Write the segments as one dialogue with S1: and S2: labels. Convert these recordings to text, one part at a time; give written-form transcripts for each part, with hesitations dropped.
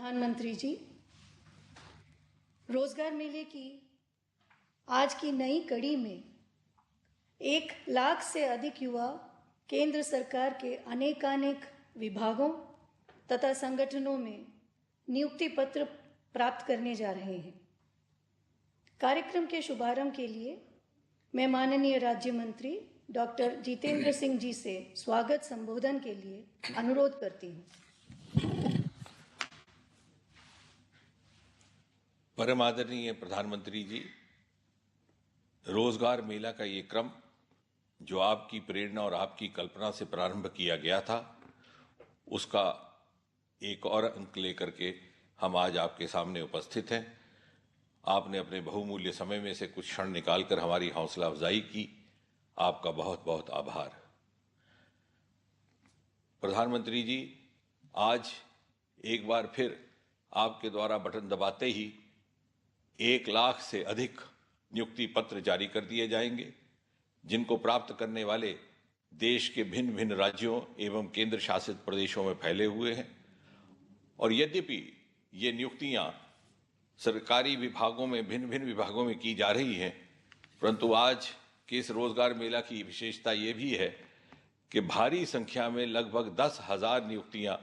S1: प्रधानमंत्री जी, रोजगार मेले की आज की नई कड़ी में 1 लाख से अधिक युवा केंद्र सरकार के अनेकानेक विभागों तथा संगठनों में नियुक्ति पत्र प्राप्त करने जा रहे हैं। कार्यक्रम के शुभारंभ के लिए मैं माननीय राज्य मंत्री डॉक्टर जितेंद्र सिंह जी से स्वागत संबोधन के लिए अनुरोध करती हूँ।
S2: परम आदरणीय प्रधानमंत्री जी, रोजगार मेला का ये क्रम जो आपकी प्रेरणा और आपकी कल्पना से प्रारंभ किया गया था, उसका एक और अंक लेकर के हम आज आपके सामने उपस्थित हैं। आपने अपने बहुमूल्य समय में से कुछ क्षण निकालकर हमारी हौसला अफजाई की, आपका बहुत बहुत आभार। प्रधानमंत्री जी, आज एक बार फिर आपके द्वारा बटन दबाते ही 1 लाख से अधिक नियुक्ति पत्र जारी कर दिए जाएंगे, जिनको प्राप्त करने वाले देश के भिन्न भिन्न राज्यों एवं केंद्र शासित प्रदेशों में फैले हुए हैं। और यद्यपि ये नियुक्तियां सरकारी विभागों में भिन्न भिन्न विभागों में की जा रही हैं, परंतु आज के इस रोजगार मेला की विशेषता ये भी है कि भारी संख्या में लगभग 10,000 नियुक्तियां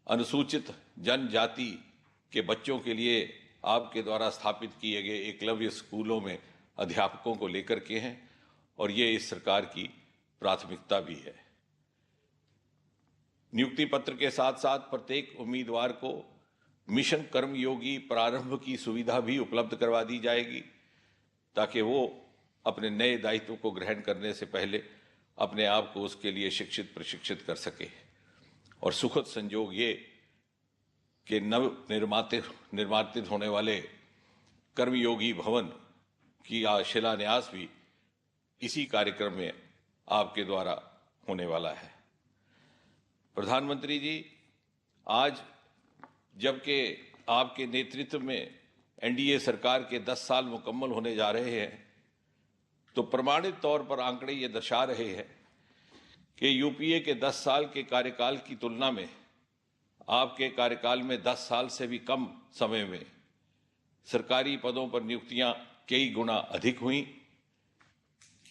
S2: अनुसूचित जनजाति के बच्चों के लिए आपके द्वारा स्थापित किए गए एकलव्य स्कूलों में अध्यापकों को लेकर के हैं, और ये इस सरकार की प्राथमिकता भी है। नियुक्ति पत्र के साथ साथ प्रत्येक उम्मीदवार को मिशन कर्मयोगी प्रारंभ की सुविधा भी उपलब्ध करवा दी जाएगी, ताकि वो अपने नए दायित्व को ग्रहण करने से पहले अपने आप को उसके लिए शिक्षित प्रशिक्षित कर सके। और सुखद संयोग ये कि नव निर्माणित होने वाले कर्मयोगी भवन की शिलान्यास भी इसी कार्यक्रम में आपके द्वारा होने वाला है। प्रधानमंत्री जी, आज जबकि आपके नेतृत्व में एनडीए सरकार के 10 साल मुकम्मल होने जा रहे हैं, तो प्रमाणित तौर पर आंकड़े ये दर्शा रहे हैं कि यूपीए के 10 साल के कार्यकाल की तुलना में आपके कार्यकाल में 10 साल से भी कम समय में सरकारी पदों पर नियुक्तियां कई गुना अधिक हुई।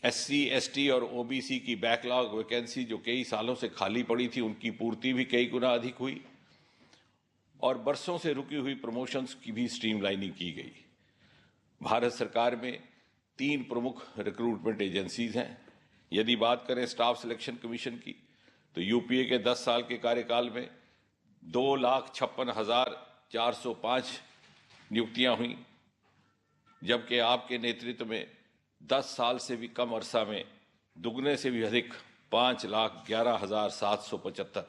S2: एससी, एसटी और ओबीसी की बैकलॉग वैकेंसी जो कई सालों से खाली पड़ी थी, उनकी पूर्ति भी कई गुना अधिक हुई, और बरसों से रुकी हुई प्रमोशंस की भी स्ट्रीमलाइनिंग की गई। भारत सरकार में 3 प्रमुख रिक्रूटमेंट एजेंसीज हैं। यदि बात करें स्टाफ सिलेक्शन कमीशन की, तो यूपीए के 10 साल के कार्यकाल में 2,56,405 नियुक्तियां हुई, जबकि आपके नेतृत्व में 10 साल से भी कम अरसा में दुगने से भी अधिक 5,11,775।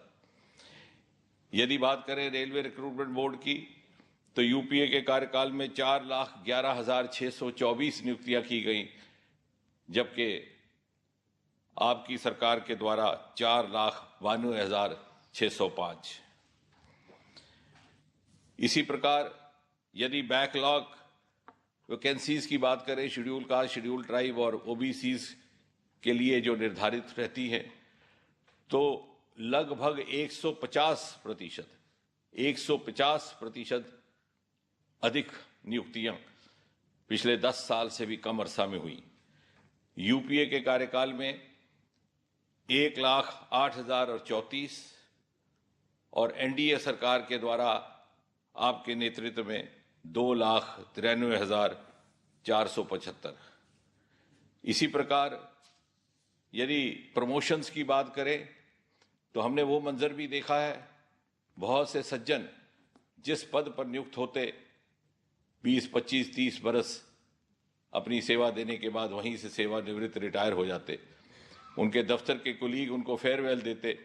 S2: यदि बात करें रेलवे रिक्रूटमेंट बोर्ड की, तो यूपीए के कार्यकाल में 4,11,624 नियुक्तियां की गई, जबकि आपकी सरकार के द्वारा 4,92,605। इसी प्रकार यदि बैकलॉग वैकेंसीज की बात करें, शेड्यूल कास्ट, शेड्यूल ट्राइब और ओबीसीज के लिए जो निर्धारित रहती हैं, तो लगभग 150% अधिक नियुक्तियां पिछले 10 साल से भी कम अरसा में हुई। यूपीए के कार्यकाल में 1,08,034 और एनडीए सरकार के द्वारा आपके नेतृत्व में 2,93,475। इसी प्रकार यदि प्रमोशंस की बात करें, तो हमने वो मंजर भी देखा है, बहुत से सज्जन जिस पद पर नियुक्त होते 20, 25, 30 बरस अपनी सेवा देने के बाद वहीं से सेवानिवृत्त रिटायर हो जाते। उनके दफ्तर के कुलीग उनको फेयरवेल देते,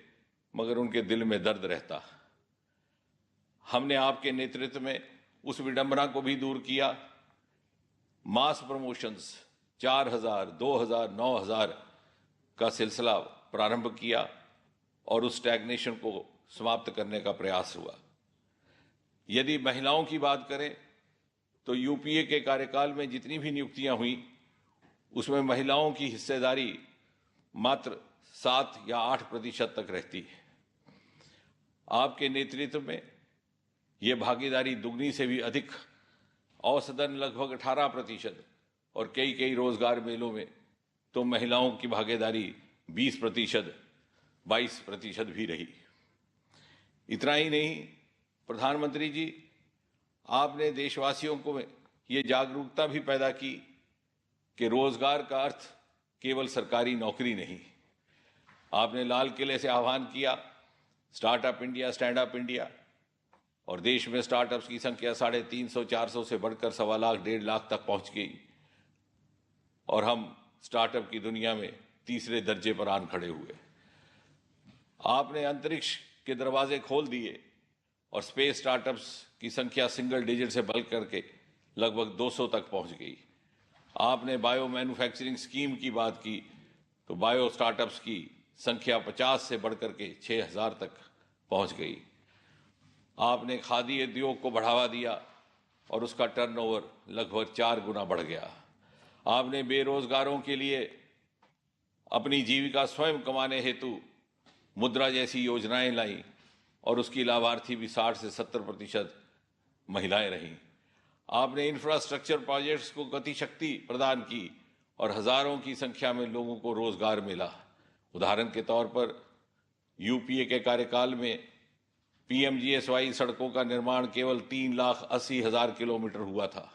S2: मगर उनके दिल में दर्द रहता। हमने आपके नेतृत्व में उस विडंबना को भी दूर किया। मास प्रमोशंस 4,000, 2,000, 9,000 का सिलसिला प्रारंभ किया और उस स्टैग्नेशन को समाप्त करने का प्रयास हुआ। यदि महिलाओं की बात करें, तो यूपीए के कार्यकाल में जितनी भी नियुक्तियां हुई, उसमें महिलाओं की हिस्सेदारी मात्र 7 या 8% तक रहती है। आपके नेतृत्व में ये भागीदारी दुगनी से भी अधिक, औसतन लगभग 18% और कई कई रोजगार मेलों में तो महिलाओं की भागीदारी 20%, 22% भी रही। इतना ही नहीं, प्रधानमंत्री जी, आपने देशवासियों को ये जागरूकता भी पैदा की कि रोजगार का अर्थ केवल सरकारी नौकरी नहीं। आपने लाल किले से आह्वान किया startup India, stand up India, और देश में स्टार्टअप्स की संख्या 350-400 से बढ़कर 1.25 लाख, 1.5 लाख तक पहुंच गई और हम स्टार्टअप की दुनिया में तीसरे दर्जे पर आन खड़े हुए। आपने अंतरिक्ष के दरवाजे खोल दिए और स्पेस स्टार्टअप्स की संख्या सिंगल डिजिट से बढ़ करके लगभग 200 तक पहुंच गई। आपने बायो मैन्युफैक्चरिंग स्कीम की बात की तो बायो स्टार्टअप्स की संख्या 50 से बढ़कर के 6000 तक पहुंच गई। आपने खादी उद्योग को बढ़ावा दिया और उसका टर्नओवर लगभग 4 गुना बढ़ गया। आपने बेरोजगारों के लिए अपनी जीविका स्वयं कमाने हेतु मुद्रा जैसी योजनाएं लाई और उसकी लाभार्थी भी 60 से 70% महिलाएं रहीं। आपने इंफ्रास्ट्रक्चर प्रोजेक्ट्स को गति शक्ति प्रदान की और हजारों की संख्या में लोगों को रोजगार मिला। उदाहरण के तौर पर यूपीए के कार्यकाल में पीएमजीएसवाई सड़कों का निर्माण केवल 3,80,000 किलोमीटर हुआ था।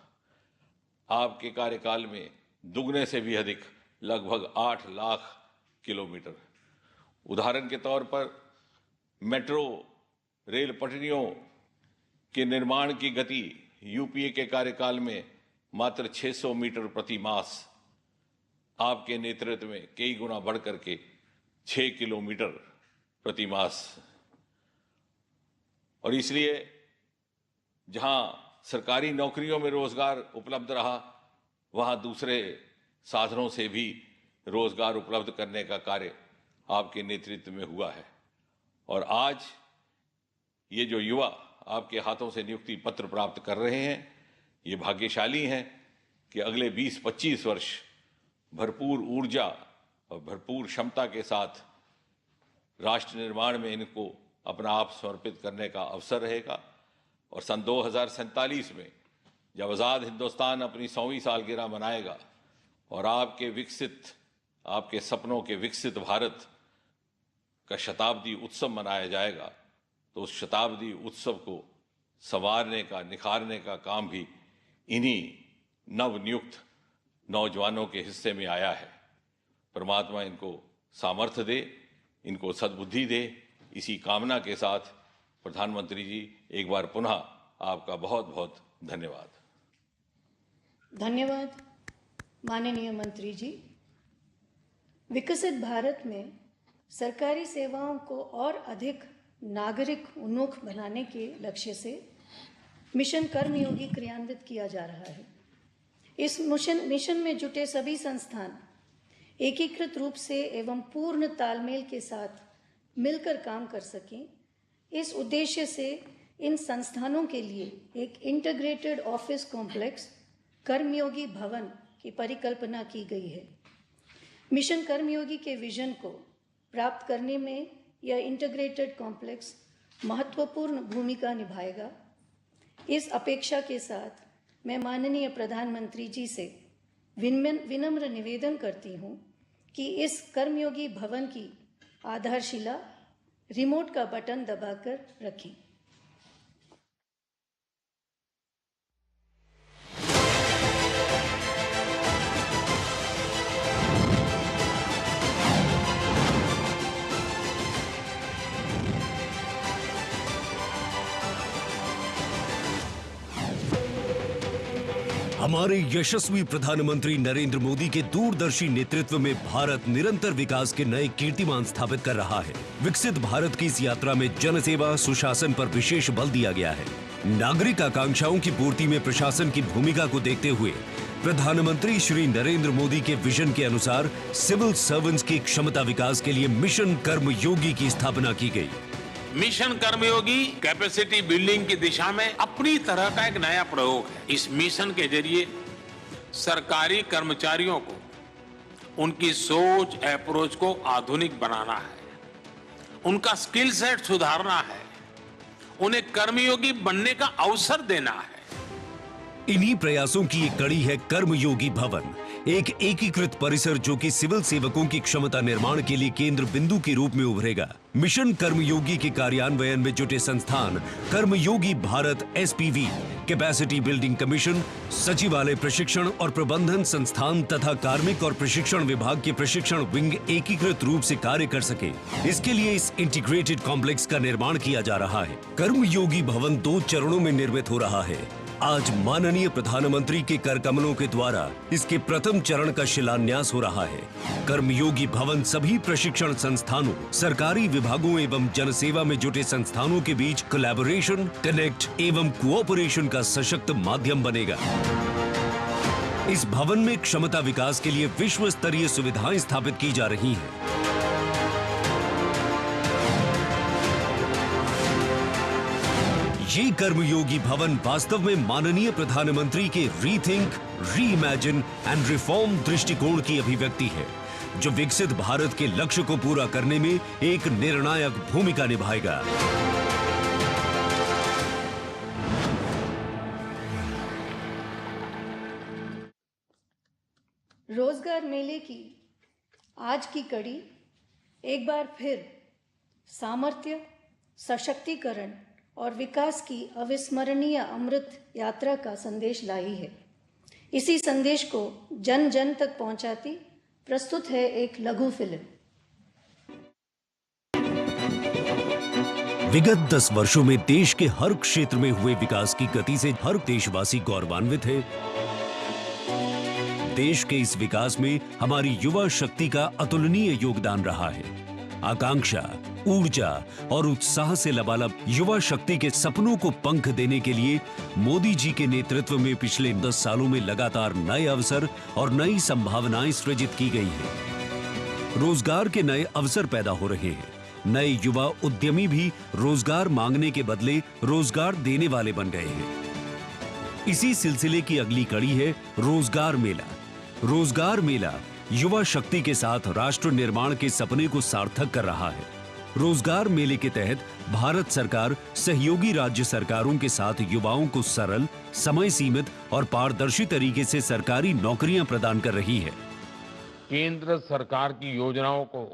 S2: आपके कार्यकाल में दुगने से भी अधिक, लगभग 8 लाख किलोमीटर। उदाहरण के तौर पर मेट्रो रेल पटरियों के निर्माण की गति यूपीए के कार्यकाल में मात्र 600 मीटर प्रति मास, आपके नेतृत्व में कई गुना बढ़ करके 6 किलोमीटर प्रति मास। और इसलिए जहां सरकारी नौकरियों में रोजगार उपलब्ध रहा, वहां दूसरे साधनों से भी रोजगार उपलब्ध करने का कार्य आपके नेतृत्व में हुआ है। और आज ये जो युवा आपके हाथों से नियुक्ति पत्र प्राप्त कर रहे हैं, ये भाग्यशाली हैं कि अगले 20-25 वर्ष भरपूर ऊर्जा और भरपूर क्षमता के साथ राष्ट्र निर्माण में इनको अपना आप समर्पित करने का अवसर रहेगा। और सन 2047 में जब आज़ाद हिंदुस्तान अपनी 100वीं सालगिरह मनाएगा और आपके सपनों के विकसित भारत का शताब्दी उत्सव मनाया जाएगा, तो उस शताब्दी उत्सव को संवारने का, निखारने का काम भी इन्हीं नवनियुक्त नौजवानों के हिस्से में आया है। परमात्मा इनको सामर्थ्य दे, इनको सद्बुद्धि दे। इसी कामना के साथ प्रधानमंत्री जी, एक बार पुनः आपका बहुत बहुत धन्यवाद।
S1: धन्यवाद माननीय मंत्री जी। विकसित भारत में सरकारी सेवाओं को और अधिक नागरिक उन्मुख बनाने के लक्ष्य से मिशन कर्मयोगी क्रियान्वित किया जा रहा है। इस मिशन में जुटे सभी संस्थान एकीकृत रूप से एवं पूर्ण तालमेल के साथ मिलकर काम कर सकें, इस उद्देश्य से इन संस्थानों के लिए एक इंटीग्रेटेड ऑफिस कॉम्प्लेक्स कर्मयोगी भवन की परिकल्पना की गई है। मिशन कर्मयोगी के विजन को प्राप्त करने में यह इंटीग्रेटेड कॉम्प्लेक्स महत्वपूर्ण भूमिका निभाएगा। इस अपेक्षा के साथ मैं माननीय प्रधानमंत्री जी से विनम्र निवेदन करती हूँ कि इस कर्मयोगी भवन की आधारशिला रिमोट का बटन दबाकर रखें।
S3: हमारे यशस्वी प्रधानमंत्री नरेंद्र मोदी के दूरदर्शी नेतृत्व में भारत निरंतर विकास के नए कीर्तिमान स्थापित कर रहा है। विकसित भारत की इस यात्रा में जनसेवा, सुशासन पर विशेष बल दिया गया है। नागरिक आकांक्षाओं की पूर्ति में प्रशासन की भूमिका को देखते हुए प्रधानमंत्री श्री नरेंद्र मोदी के विजन के अनुसार सिविल सर्वेंट्स की क्षमता विकास के लिए मिशन कर्मयोगी की स्थापना की गई।
S4: मिशन कर्मयोगी कैपेसिटी बिल्डिंग की दिशा में अपनी तरह का एक नया प्रयोग है। इस मिशन के जरिए सरकारी कर्मचारियों को उनकी सोच, अप्रोच को आधुनिक बनाना है, उनका स्किल सेट सुधारना है उन्हें कर्मयोगी बनने का अवसर देना है।
S3: इन्हीं प्रयासों की एक कड़ी है कर्मयोगी भवन, एक एकीकृत परिसर जो कि सिविल सेवकों की क्षमता निर्माण के लिए केंद्र बिंदु के रूप में उभरेगा। मिशन कर्मयोगी के कार्यान्वयन में जुटे संस्थान Karmayogi Bharat SPV, capacity building commission, सचिवालय प्रशिक्षण और प्रबंधन संस्थान तथा कार्मिक और प्रशिक्षण विभाग के प्रशिक्षण विंग एकीकृत रूप से कार्य कर सके, इसके लिए इस इंटीग्रेटेड कॉम्प्लेक्स का निर्माण किया जा रहा है। कर्मयोगी भवन 2 चरणों में निर्मित हो रहा है। आज माननीय प्रधानमंत्री के कर कमलों के द्वारा इसके प्रथम चरण का शिलान्यास हो रहा है। कर्मयोगी भवन सभी प्रशिक्षण संस्थानों, सरकारी विभागों एवं जनसेवा में जुटे संस्थानों के बीच कोलैबोरेशन, कनेक्ट एवं कोऑपरेशन का सशक्त माध्यम बनेगा। इस भवन में क्षमता विकास के लिए विश्व स्तरीय सुविधाएं स्थापित की जा रही हैं। ये कर्मयोगी भवन वास्तव में माननीय प्रधानमंत्री के रीथिंक, रीइमेजिन एंड रिफॉर्म दृष्टिकोण की अभिव्यक्ति है, जो विकसित भारत के लक्ष्य को पूरा करने में एक निर्णायक भूमिका निभाएगा।
S1: रोजगार मेले की आज की कड़ी एक बार फिर सामर्थ्य, सशक्तिकरण और विकास की अविस्मरणीय अमृत यात्रा का संदेश लाई है। इसी संदेश को जन जन तक पहुंचाती प्रस्तुत है एक लघु फिल्म।
S3: विगत 10 वर्षों में देश के हर क्षेत्र में हुए विकास की गति से हर देशवासी गौरवान्वित है। देश के इस विकास में हमारी युवा शक्ति का अतुलनीय योगदान रहा है। आकांक्षा, ऊर्जा और उत्साह से लबालब युवा शक्ति के सपनों को पंख देने के लिए मोदी जी के नेतृत्व में पिछले 10 सालों में लगातार नए अवसर और नई संभावनाएं सृजित की गई हैं। रोजगार के नए अवसर पैदा हो रहे हैं। नए युवा उद्यमी भी रोजगार मांगने के बदले रोजगार देने वाले बन गए हैं। इसी सिलसिले की अगली कड़ी है रोजगार मेला। रोजगार मेला युवा शक्ति के साथ राष्ट्र निर्माण के सपने को सार्थक कर रहा है। रोजगार मेले के तहत भारत सरकार सहयोगी राज्य सरकारों के साथ युवाओं को सरल, समय सीमित और पारदर्शी तरीके से सरकारी नौकरियां प्रदान कर रही है।
S4: केंद्र सरकार की योजनाओं को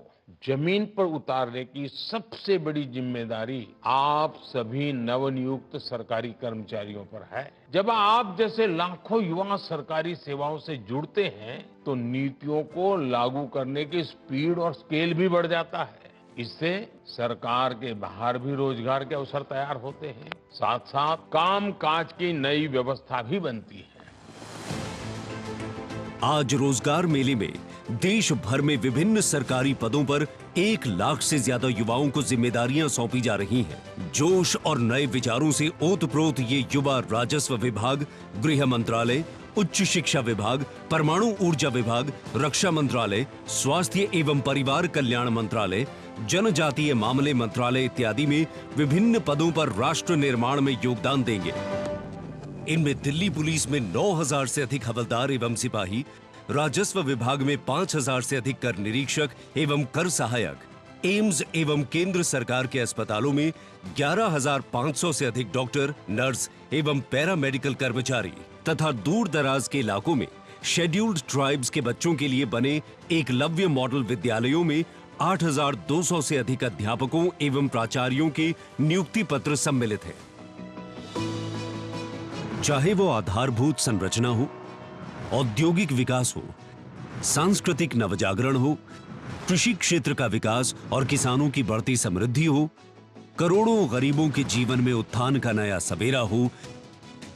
S4: जमीन पर उतारने की सबसे बड़ी जिम्मेदारी आप सभी नवनियुक्त सरकारी कर्मचारियों पर है। जब आप जैसे लाखों युवा सरकारी सेवाओं से जुड़ते हैं तो नीतियों को लागू करने की स्पीड और स्केल भी बढ़ जाता है। इससे सरकार के बाहर भी रोजगार के अवसर तैयार होते हैं, साथ साथ काम काज की नई व्यवस्था भी बनती है।
S3: आज रोजगार मेले में देश भर में विभिन्न सरकारी पदों पर 1 लाख से ज्यादा युवाओं को जिम्मेदारियां सौंपी जा रही हैं। जोश और नए विचारों से ओतप्रोत ये युवा राजस्व विभाग, गृह मंत्रालय, उच्च शिक्षा विभाग, परमाणु ऊर्जा विभाग, रक्षा मंत्रालय, स्वास्थ्य एवं परिवार कल्याण मंत्रालय, जनजातीय मामले मंत्रालय इत्यादि में विभिन्न पदों पर राष्ट्र निर्माण में योगदान देंगे। इनमें दिल्ली पुलिस में 9,000 से अधिक हवलदार एवं सिपाही, राजस्व विभाग में 5,000 से अधिक कर निरीक्षक एवं कर सहायक, एम्स एवं केंद्र सरकार के अस्पतालों में 11,500 से अधिक डॉक्टर, नर्स एवं पैरामेडिकल कर्मचारी तथा दूर दराज के इलाकों में शेड्यूल्ड ट्राइब्स के बच्चों के लिए बने एकलव्य मॉडल विद्यालयों में 8,200 से अधिक अध्यापकों एवं प्राचार्यों के नियुक्ति पत्र सम्मिलित हैं। चाहे वो आधारभूत संरचना हो, औद्योगिक विकास हो, सांस्कृतिक नवजागरण हो, कृषि क्षेत्र का विकास और किसानों की बढ़ती समृद्धि हो, करोड़ों गरीबों के जीवन में उत्थान का नया सवेरा हो,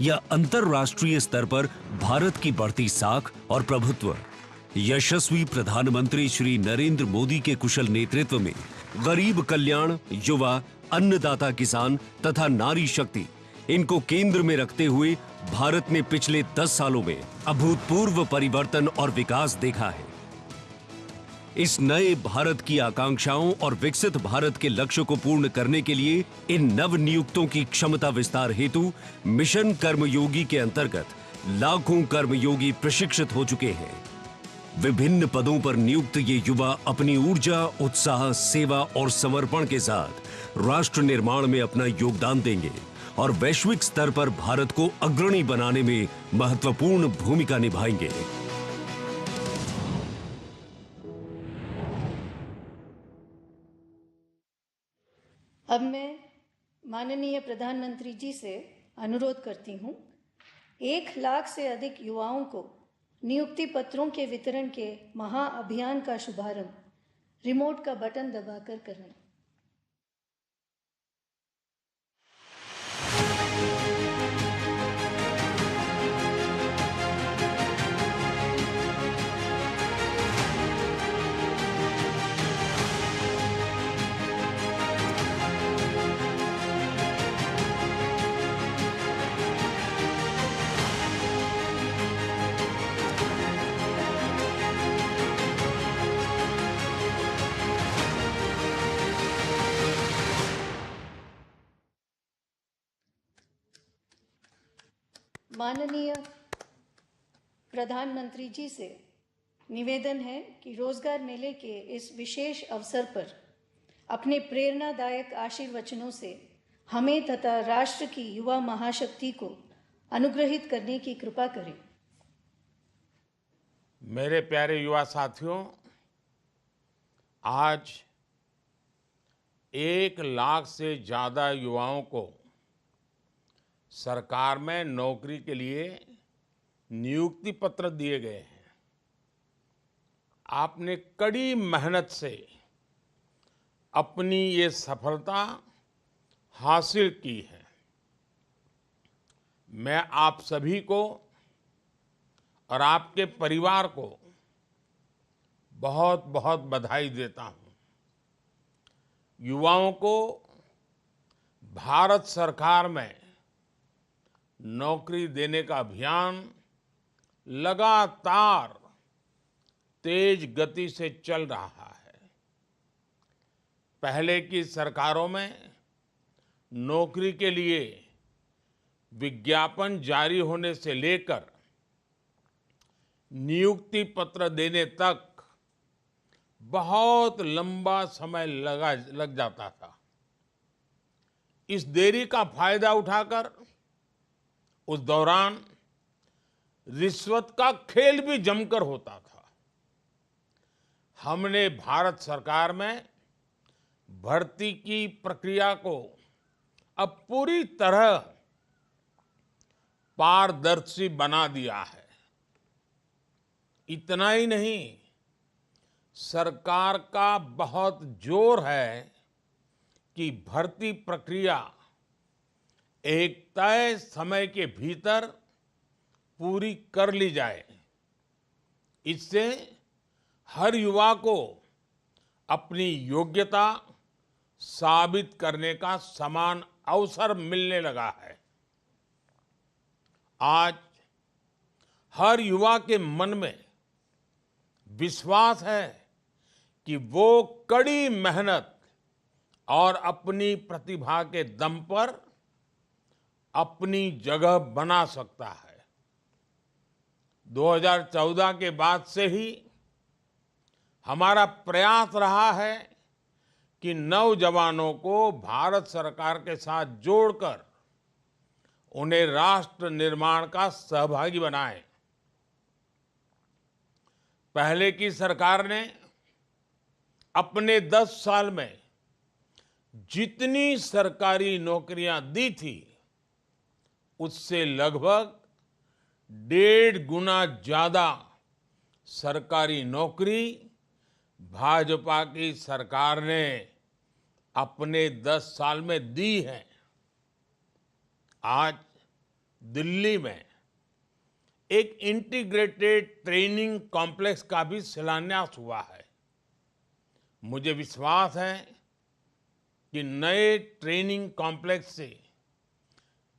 S3: या अंतर्राष्ट्रीय स्तर पर भारत की बढ़ती साख और प्रभुत्व, यशस्वी प्रधानमंत्री श्री नरेंद्र मोदी के कुशल नेतृत्व में गरीब कल्याण, युवा, अन्नदाता किसान तथा नारी शक्ति, इनको केंद्र में रखते हुए भारत ने पिछले 10 सालों में अभूतपूर्व परिवर्तन और विकास देखा है। इस नए भारत की आकांक्षाओं और विकसित भारत के लक्ष्य को पूर्ण करने के लिए इन नवनियुक्तों की क्षमता विस्तार हेतु मिशन कर्मयोगी के अंतर्गत लाखों कर्मयोगी प्रशिक्षित हो चुके हैं। विभिन्न पदों पर नियुक्त ये युवा अपनी ऊर्जा, उत्साह, सेवा और समर्पण के साथ राष्ट्र निर्माण में अपना योगदान देंगे और वैश्विक स्तर पर भारत को अग्रणी बनाने में महत्वपूर्ण भूमिका निभाएंगे।
S1: अब मैं माननीय प्रधानमंत्री जी से अनुरोध करती हूँ, 1 लाख से अधिक युवाओं को नियुक्ति पत्रों के वितरण के महाअभियान का शुभारंभ रिमोट का बटन दबाकर करें। माननीय प्रधानमंत्री जी से निवेदन है कि रोजगार मेले के इस विशेष अवसर पर अपने प्रेरणादायक आशीर्वचनों से हमें तथा राष्ट्र की युवा महाशक्ति को अनुग्रहित करने की कृपा करें।
S4: मेरे प्यारे युवा साथियों, आज 1 लाख से ज्यादा युवाओं को सरकार में नौकरी के लिए नियुक्ति पत्र दिए गए हैं। आपने कड़ी मेहनत से अपनी ये सफलता हासिल की है। मैं आप सभी को और आपके परिवार को बहुत बहुत बधाई देता हूं। युवाओं को भारत सरकार में नौकरी देने का अभियान लगातार तेज गति से चल रहा है। पहले की सरकारों में नौकरी के लिए विज्ञापन जारी होने से लेकर नियुक्ति पत्र देने तक बहुत लंबा समय लग जाता था। इस देरी का फायदा उठाकर उस दौरान रिश्वत का खेल भी जमकर होता था। हमने भारत सरकार में भर्ती की प्रक्रिया को अब पूरी तरह पारदर्शी बना दिया है। इतना ही नहीं, सरकार का बहुत जोर है कि भर्ती प्रक्रिया एक तय समय के भीतर पूरी कर ली जाए। इससे हर युवा को अपनी योग्यता साबित करने का समान अवसर मिलने लगा है। आज हर युवा के मन में विश्वास है कि वो कड़ी मेहनत और अपनी प्रतिभा के दम पर अपनी जगह बना सकता है। 2014 के बाद से ही हमारा प्रयास रहा है कि नौजवानों को भारत सरकार के साथ जोड़कर उन्हें राष्ट्र निर्माण का सहभागी बनाएं। पहले की सरकार ने अपने 10 साल में जितनी सरकारी नौकरियां दी थी, उससे लगभग 1.5 गुना ज्यादा सरकारी नौकरी भाजपा की सरकार ने अपने 10 साल में दी है। आज दिल्ली में एक इंटीग्रेटेड ट्रेनिंग कॉम्प्लेक्स का भी शिलान्यास हुआ है। मुझे विश्वास है कि नए ट्रेनिंग कॉम्प्लेक्स से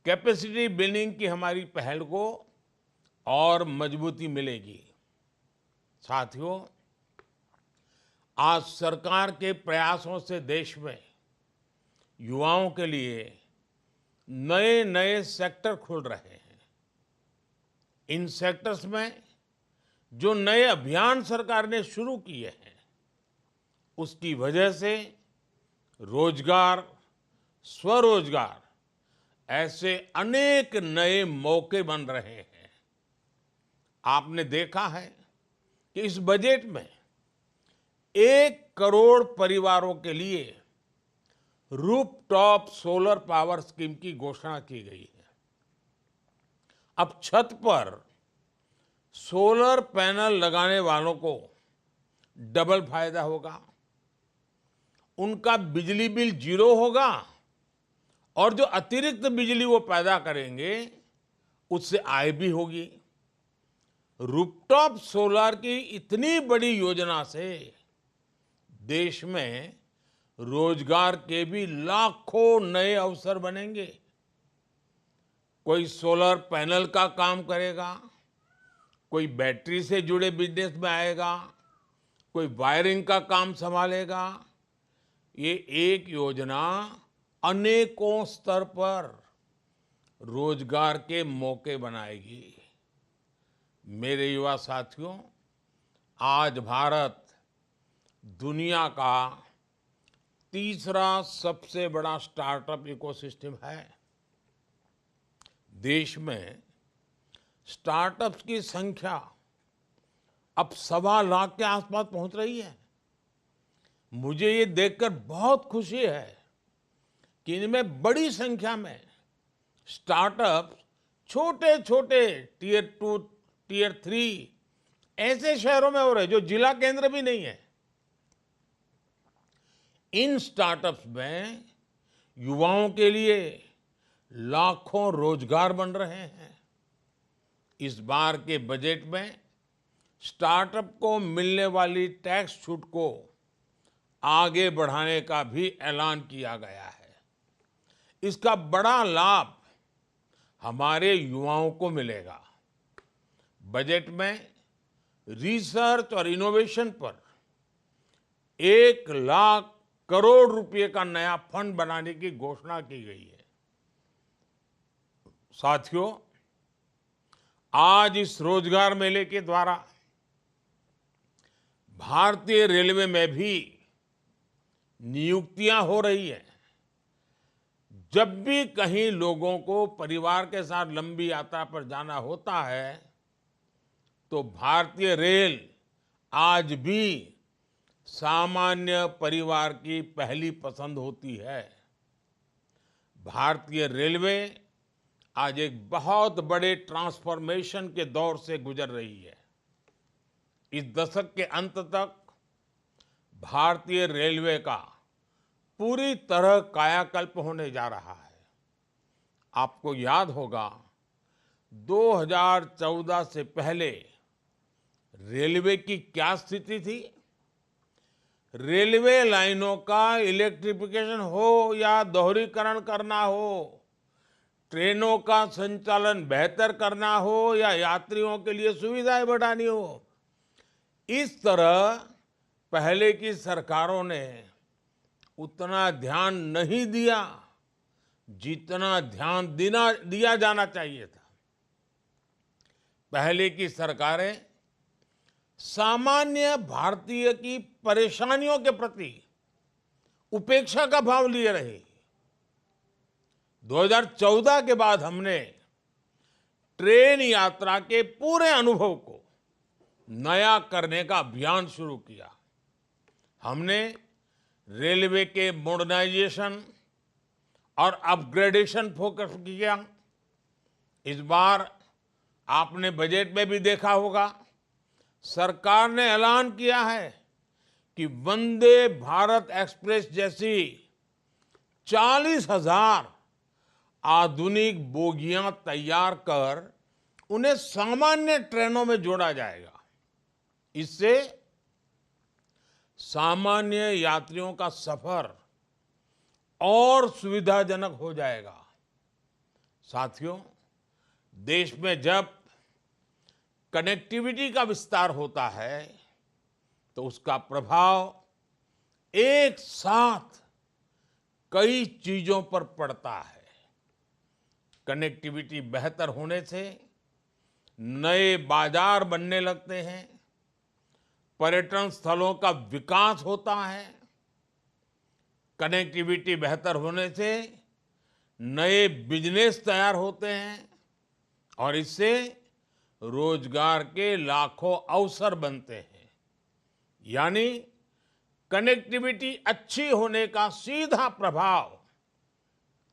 S4: कैपेसिटी बिल्डिंग की हमारी पहल को और मजबूती मिलेगी। साथियों, आज सरकार के प्रयासों से देश में युवाओं के लिए नए नए सेक्टर खुल रहे हैं। इन सेक्टर्स में जो नए अभियान सरकार ने शुरू किए हैं, उसकी वजह से रोजगार, स्वरोजगार ऐसे अनेक नए मौके बन रहे हैं। आपने देखा है कि इस बजट में 1 करोड़ परिवारों के लिए रूफटॉप सोलर पावर स्कीम की घोषणा की गई है। अब छत पर सोलर पैनल लगाने वालों को डबल फायदा होगा, उनका बिजली बिल 0 होगा और जो अतिरिक्त बिजली वो पैदा करेंगे उससे आय भी होगी। रूफटॉप सोलर की इतनी बड़ी योजना से देश में रोजगार के भी लाखों नए अवसर बनेंगे। कोई सोलर पैनल का काम करेगा, कोई बैटरी से जुड़े बिजनेस में आएगा, कोई वायरिंग का काम संभालेगा। ये एक योजना अनेकों स्तर पर रोजगार के मौके बनाएगी। मेरे युवा साथियों, आज भारत दुनिया का तीसरा सबसे बड़ा स्टार्टअप इकोसिस्टम है। देश में स्टार्टअप्स की संख्या अब 1.25 लाख के आसपास पहुंच रही है। मुझे ये देखकर बहुत खुशी है कि इनमें बड़ी संख्या में स्टार्टअप्स छोटे छोटे टियर 2, टियर 3 ऐसे शहरों में हो रहे जो जिला केंद्र भी नहीं है। इन स्टार्टअप्स में युवाओं के लिए लाखों रोजगार बन रहे हैं। इस बार के बजट में स्टार्टअप को मिलने वाली टैक्स छूट को आगे बढ़ाने का भी ऐलान किया गया है। इसका बड़ा लाभ हमारे युवाओं को मिलेगा। बजट में रिसर्च और इनोवेशन पर 1 लाख करोड़ रुपए का नया फंड बनाने की घोषणा की गई है। साथियों, आज इस रोजगार मेले के द्वारा भारतीय रेलवे में भी नियुक्तियां हो रही हैं। जब भी कहीं लोगों को परिवार के साथ लंबी यात्रा पर जाना होता है तो भारतीय रेल आज भी सामान्य परिवार की पहली पसंद होती है। भारतीय रेलवे आज एक बहुत बड़े ट्रांसफॉर्मेशन के दौर से गुजर रही है। इस दशक के अंत तक भारतीय रेलवे का पूरी तरह कायाकल्प होने जा रहा है। आपको याद होगा 2014 से पहले रेलवे की क्या स्थिति थी। रेलवे लाइनों का इलेक्ट्रिफिकेशन हो या दोहरीकरण करना हो, ट्रेनों का संचालन बेहतर करना हो या यात्रियों के लिए सुविधाएं बढ़ानी हो, इस तरह पहले की सरकारों ने उतना ध्यान नहीं दिया जितना ध्यान दिया जाना चाहिए था। पहले की सरकारें सामान्य भारतीय की परेशानियों के प्रति उपेक्षा का भाव लिए रही। 2014 के बाद हमने ट्रेन यात्रा के पूरे अनुभव को नया करने का अभियान शुरू किया। हमने रेलवे के मॉडर्नाइजेशन और अपग्रेडेशन फोकस किया। इस बार आपने बजट में भी देखा होगा, सरकार ने ऐलान किया है कि वंदे भारत एक्सप्रेस जैसी 40,000 आधुनिक बोगियां तैयार कर उन्हें सामान्य ट्रेनों में जोड़ा जाएगा। इससे सामान्य यात्रियों का सफर और सुविधाजनक हो जाएगा। साथियों, देश में जब कनेक्टिविटी का विस्तार होता है तो उसका प्रभाव एक साथ कई चीजों पर पड़ता है। कनेक्टिविटी बेहतर होने से नए बाजार बनने लगते हैं, पर्यटन स्थलों का विकास होता है। कनेक्टिविटी बेहतर होने से नए बिजनेस तैयार होते हैं और इससे रोजगार के लाखों अवसर बनते हैं। यानी कनेक्टिविटी अच्छी होने का सीधा प्रभाव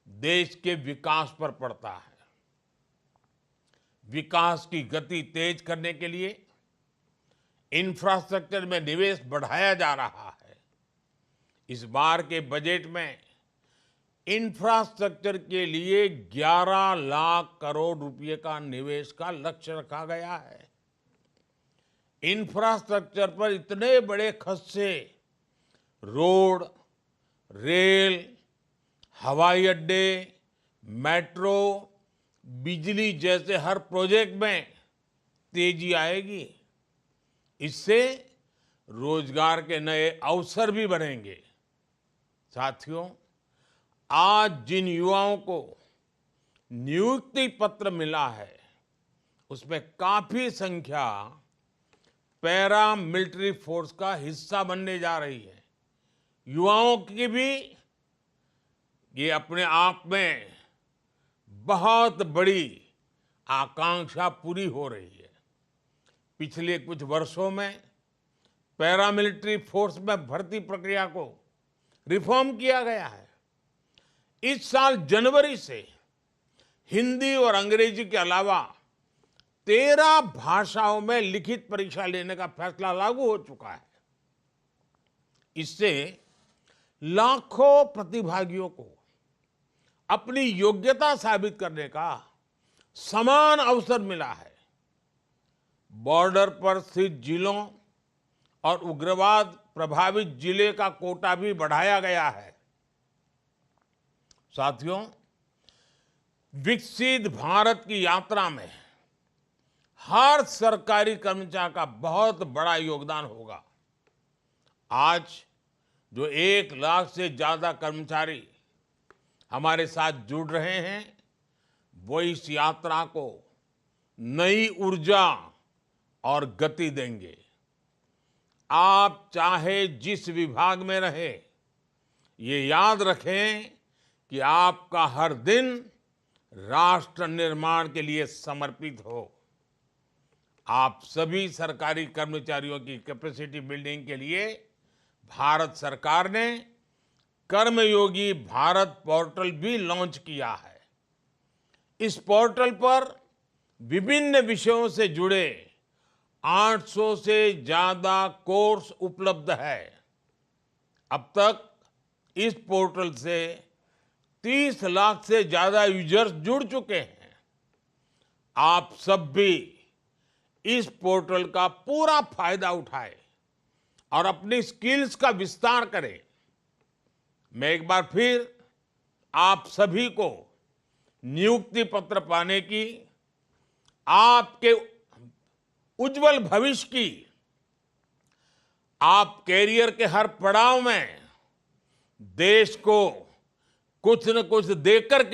S4: देश के विकास पर पड़ता है। विकास की गति तेज करने के लिए इंफ्रास्ट्रक्चर में निवेश बढ़ाया जा रहा है। इस बार के बजट में इंफ्रास्ट्रक्चर के लिए 11 लाख करोड़ रुपए का निवेश का लक्ष्य रखा गया है। इंफ्रास्ट्रक्चर पर इतने बड़े खर्च से रोड, रेल, हवाई अड्डे, मेट्रो, बिजली जैसे हर प्रोजेक्ट में तेजी आएगी। इससे रोजगार के नए अवसर भी बनेंगे। साथियों, आज जिन युवाओं को नियुक्ति पत्र मिला है, उसमें काफी संख्या पैरा मिलिट्री फोर्स का हिस्सा बनने जा रही है। युवाओं की भी ये अपने आप में बहुत बड़ी आकांक्षा पूरी हो रही है। पिछले कुछ वर्षों में पैरामिलिट्री फोर्स में भर्ती प्रक्रिया को रिफॉर्म किया गया है। इस साल जनवरी से हिंदी और अंग्रेजी के अलावा 13 भाषाओं में लिखित परीक्षा लेने का फैसला लागू हो चुका है। इससे लाखों प्रतिभागियों को अपनी योग्यता साबित करने का समान अवसर मिला है। बॉर्डर पर स्थित जिलों और उग्रवाद प्रभावित जिले का कोटा भी बढ़ाया गया है। साथियों, विकसित भारत की यात्रा में हर सरकारी कर्मचारी का बहुत बड़ा योगदान होगा। आज जो 1 लाख से ज्यादा कर्मचारी हमारे साथ जुड़ रहे हैं, वो इस यात्रा को नई ऊर्जा और गति देंगे। आप चाहे जिस विभाग में रहे, ये याद रखें कि आपका हर दिन राष्ट्र निर्माण के लिए समर्पित हो। आप सभी सरकारी कर्मचारियों की कैपेसिटी बिल्डिंग के लिए भारत सरकार ने कर्मयोगी भारत पोर्टल भी लॉन्च किया है। इस पोर्टल पर विभिन्न विषयों से जुड़े 800 से ज्यादा कोर्स उपलब्ध है। अब तक इस पोर्टल से 30 लाख से ज्यादा यूजर्स जुड़ चुके हैं। आप सब भी इस पोर्टल का पूरा फायदा उठाएं और अपनी स्किल्स का विस्तार करें। मैं एक बार फिर आप सभी को नियुक्ति पत्र पाने की, आपके उज्जवल भविष्य की, आप कैरियर के हर पड़ाव में देश को कुछ न कुछ देकर के